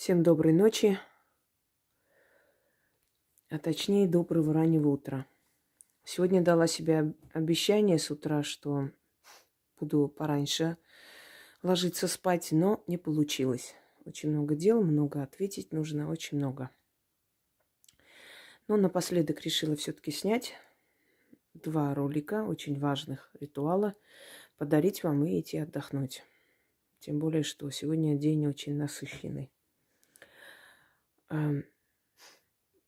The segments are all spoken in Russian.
Всем доброй ночи, а точнее доброго раннего утра. Сегодня дала себе обещание с утра, что буду пораньше ложиться спать, но не получилось. Очень много дел, много ответить нужно, очень много. Но напоследок решила все-таки снять 2 ролика очень важных ритуала, подарить вам и идти отдохнуть. Тем более, что сегодня день очень насыщенный.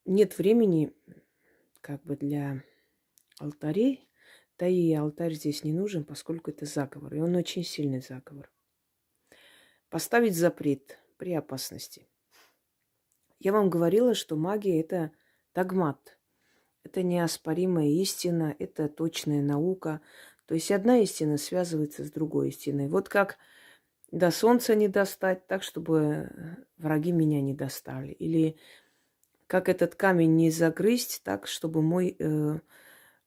Нет времени для алтарей, да и алтарь здесь не нужен, поскольку это заговор, и он очень сильный заговор. Поставить запрет при опасности. Я вам говорила, что магия – это догмат, это неоспоримая истина, это точная наука. То есть одна истина связывается с другой истиной. Вот как до солнца не достать, так, чтобы враги меня не достали. Или как этот камень не загрызть, так, чтобы мой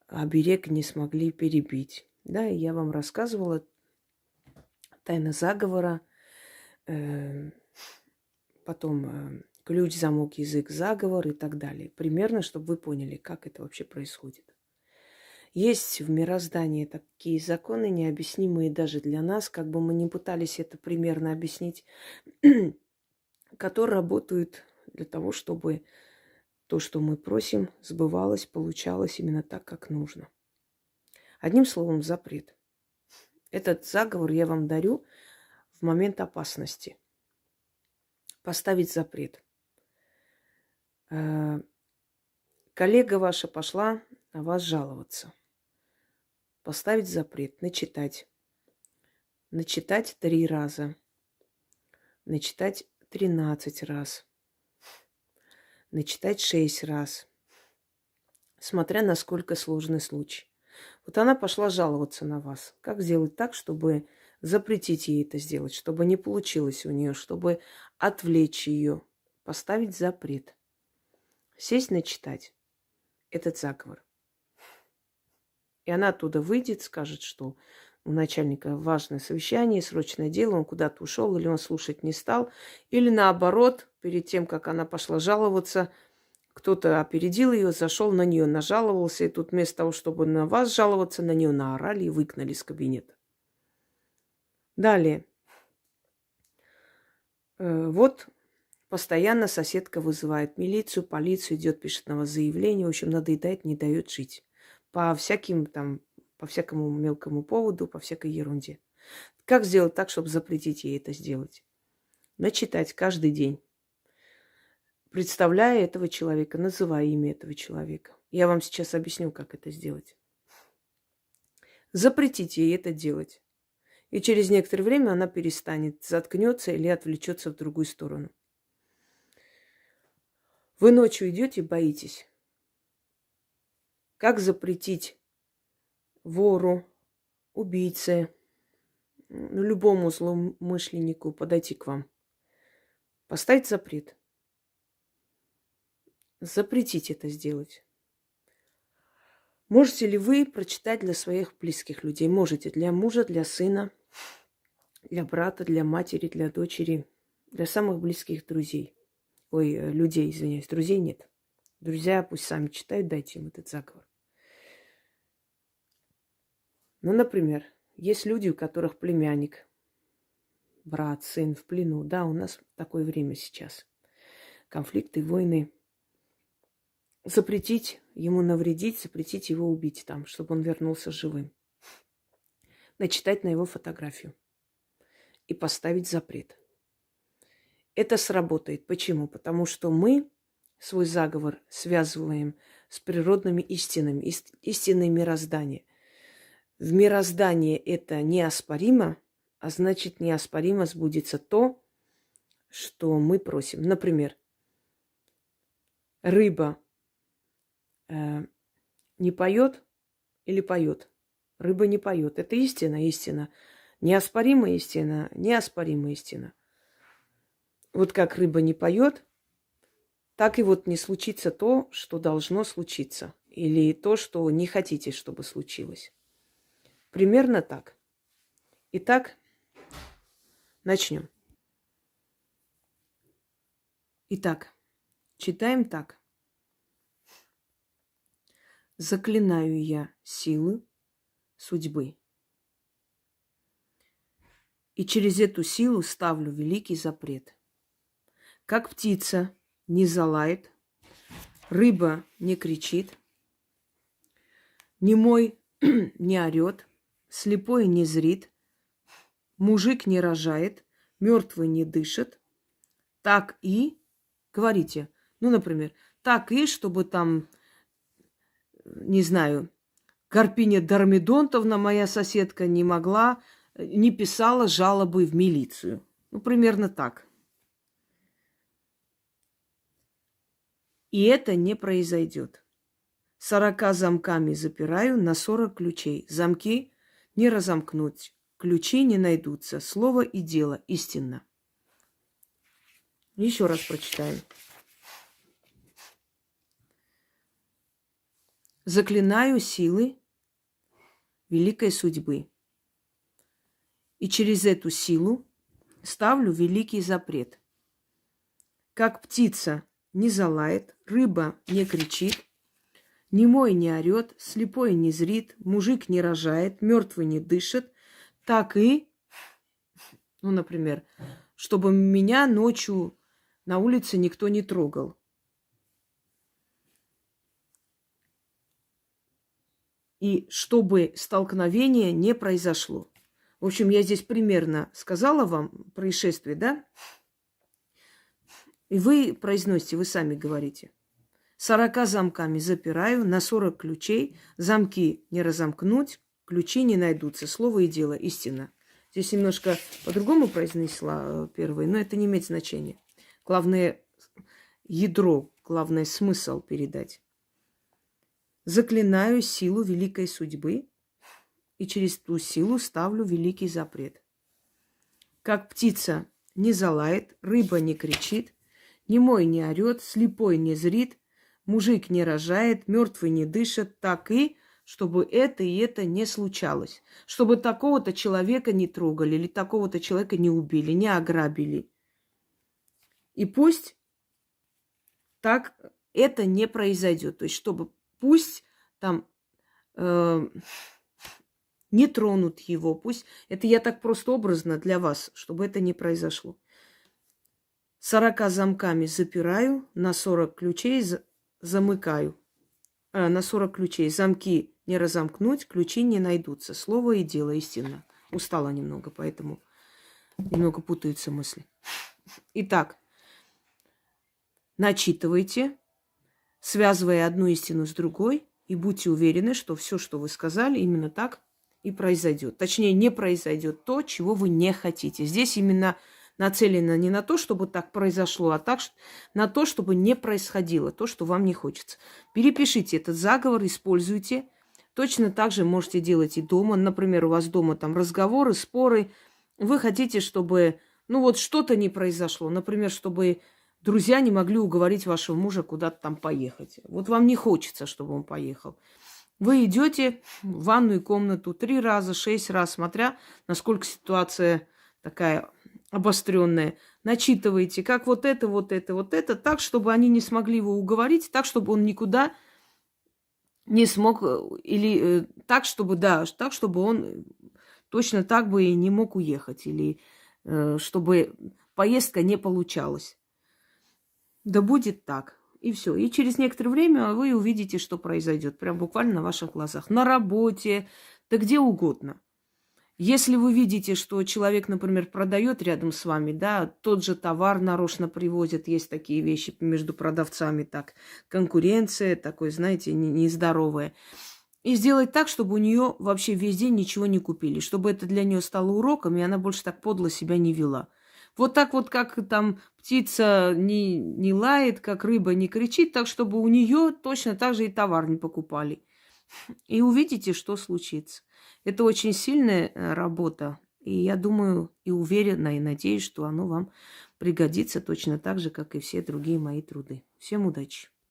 оберег не смогли перебить. Да, и я вам рассказывала тайна заговора, потом ключ, замок, язык, заговор и так далее. Примерно, чтобы вы поняли, как это вообще происходит. Есть в мироздании такие законы, необъяснимые даже для нас, как бы мы ни пытались это примерно объяснить, которые работают для того, чтобы то, что мы просим, сбывалось, получалось именно так, как нужно. Одним словом, запрет. Этот заговор я вам дарю в момент опасности. Поставить запрет. Коллега ваша пошла на вас жаловаться. Поставить запрет. Начитать. Начитать 3 раза. Начитать 13 раз. Начитать 6 раз. Смотря насколько сложный случай. Вот она пошла жаловаться на вас. Как сделать так, чтобы запретить ей это сделать, чтобы не получилось у нее, чтобы отвлечь ее, поставить запрет. Сесть начитать этот заговор. И она оттуда выйдет, скажет, что у начальника важное совещание, срочное дело, он куда-то ушел, или он слушать не стал, или наоборот, перед тем, как она пошла жаловаться, кто-то опередил ее, зашел на нее, нажаловался, и тут вместо того, чтобы на вас жаловаться, на нее наорали и выгнали из кабинета. Далее. Вот постоянно соседка вызывает милицию, полицию, идет, пишет на вас заявление, в общем, надоедает, не дает жить. По всякому мелкому поводу, по всякой ерунде. Как сделать так, чтобы запретить ей это сделать? Начитать каждый день, представляя этого человека, называя имя этого человека. Я вам сейчас объясню, как это сделать. Запретить ей это делать. И через некоторое время она перестанет, заткнется или отвлечется в другую сторону. Вы ночью идете и боитесь. Как запретить вору, убийце, любому злоумышленнику подойти к вам? Поставить запрет. Запретить это сделать. Можете ли вы прочитать для своих близких людей? Можете. Для мужа, для сына, для брата, для матери, для дочери, для самых близких друзей. Людей, извиняюсь. Друзей нет. Друзья пусть сами читают, дайте им этот заговор. Ну, например, есть люди, у которых племянник, брат, сын в плену. Да, у нас такое время сейчас. Конфликты, войны. Запретить ему навредить, запретить его убить там, чтобы он вернулся живым. Начитать на его фотографию и поставить запрет. Это сработает. Почему? Потому что мы свой заговор связываем с природными истинами, истиной мироздания. В мироздании это неоспоримо, а значит, неоспоримо сбудется то, что мы просим. Например, рыба не поет или поет? Рыба не поет. Это истина, истина. Неоспоримая истина, неоспоримая истина. Вот как рыба не поет, так и вот не случится то, что должно случиться. Или то, что не хотите, чтобы случилось. Примерно так. Итак, начнем. Итак, читаем так. Заклинаю я силы судьбы. И через эту силу ставлю великий запрет. Как птица не залает, рыба не кричит, немой не орет, слепой не зрит, мужик не рожает, мертвый не дышит, так и, говорите, ну, например, так и, чтобы там, не знаю, Карпиня Дормидонтовна, моя соседка, не писала жалобы в милицию. Ну, примерно так. И это не произойдет. 40 замками запираю на 40 ключей. Замки не разомкнуть, ключи не найдутся. Слово и дело истинно. Еще раз прочитаем. Заклинаю силы великой судьбы. И через эту силу ставлю великий запрет. Как птица не залает, рыба не кричит, немой не орет, слепой не зрит, мужик не рожает, мертвый не дышит, так и, ну, например, чтобы меня ночью на улице никто не трогал. И чтобы столкновение не произошло. В общем, я здесь примерно сказала вам происшествие, да? И вы произносите, вы сами говорите. 40 замками запираю, на 40 ключей, замки не разомкнуть, ключи не найдутся. Слово и дело истина. Здесь немножко по-другому произнесла первое, но это не имеет значения. Главное ядро, главное смысл передать. Заклинаю силу великой судьбы, и через ту силу ставлю великий запрет. Как птица не залает, рыба не кричит, немой не орет, слепой не зрит, мужик не рожает, мертвый не дышит, так и, чтобы это и это не случалось. Чтобы такого-то человека не трогали, или такого-то человека не убили, не ограбили. И пусть так это не произойдет. То есть, чтобы пусть там не тронут его, пусть... Это я так просто образно для вас, чтобы это не произошло. 40 замками запираю, на 40 ключей замыкаю. На 40 ключей замки не разомкнуть, ключи не найдутся. Слово и дело истинно. Устала немного, поэтому немного путаются мысли. Итак, начитывайте, связывая одну истину с другой, и будьте уверены, что все, что вы сказали, именно так и произойдет. Точнее, не произойдет то, чего вы не хотите. Здесь именно нацелено не на то, чтобы так произошло, а так на то, чтобы не происходило то, что вам не хочется. Перепишите этот заговор, используйте. Точно так же можете делать и дома. Например, у вас дома там разговоры, споры. Вы хотите, чтобы, ну вот что-то не произошло. Например, чтобы друзья не могли уговорить вашего мужа куда-то там поехать. Вот вам не хочется, чтобы он поехал. Вы идете в ванную комнату 3 раза, 6 раз, смотря насколько ситуация такая обостренная. Начитываете, как вот это, так, чтобы они не смогли его уговорить, так, чтобы он никуда не смог, или так, чтобы, да, так, чтобы он точно так бы и не мог уехать, или чтобы поездка не получалась. Да будет так. И все. И через некоторое время вы увидите, что произойдет. Прям буквально на ваших глазах. На работе, да где угодно. Если вы видите, что человек, например, продает рядом с вами, да, тот же товар нарочно привозит, есть такие вещи между продавцами, так, конкуренция, такой, знаете, нездоровая. И сделать так, чтобы у нее вообще весь день ничего не купили, чтобы это для нее стало уроком, и она больше так подло себя не вела. Вот так вот, как там птица не лает, как рыба не кричит, так, чтобы у нее точно так же и товар не покупали. И увидите, что случится. Это очень сильная работа. И я думаю, и уверена, и надеюсь, что оно вам пригодится точно так же, как и все другие мои труды. Всем удачи!